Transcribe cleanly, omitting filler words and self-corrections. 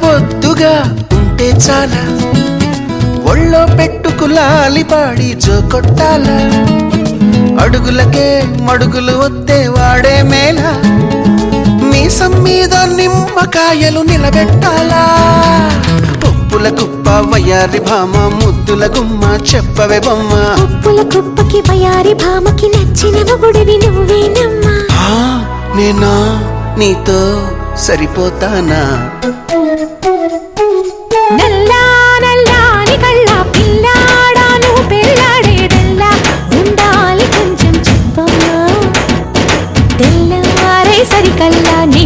బొద్దుగా ఉంటే చాలా ఒళ్ళో పెట్టుకులాలి పాడి జో కొట్టాల అడుగులకే మడుగులు వస్తే వాడే మేళ మీసం మీద నిమ్మకాయలు నిలబెట్టాలా ఉప్పుల కుప్ప వయారి భామ ముద్దుల గుమ్మ చెప్పవే బొమ్మ ఉప్పుల కుప్పకి వయారి భామకి నచ్చిన మొగుడివి నువ్వేనమ్మా నేనా నీతో సరిపోతానా నల్లా నల్లాని కళ్ళ పిల్లాడాను పెళ్ళాడేదల్లా ఉండాలి కొంచెం చెప్పమ్మా తెల్లవారే సరికల్లా నీ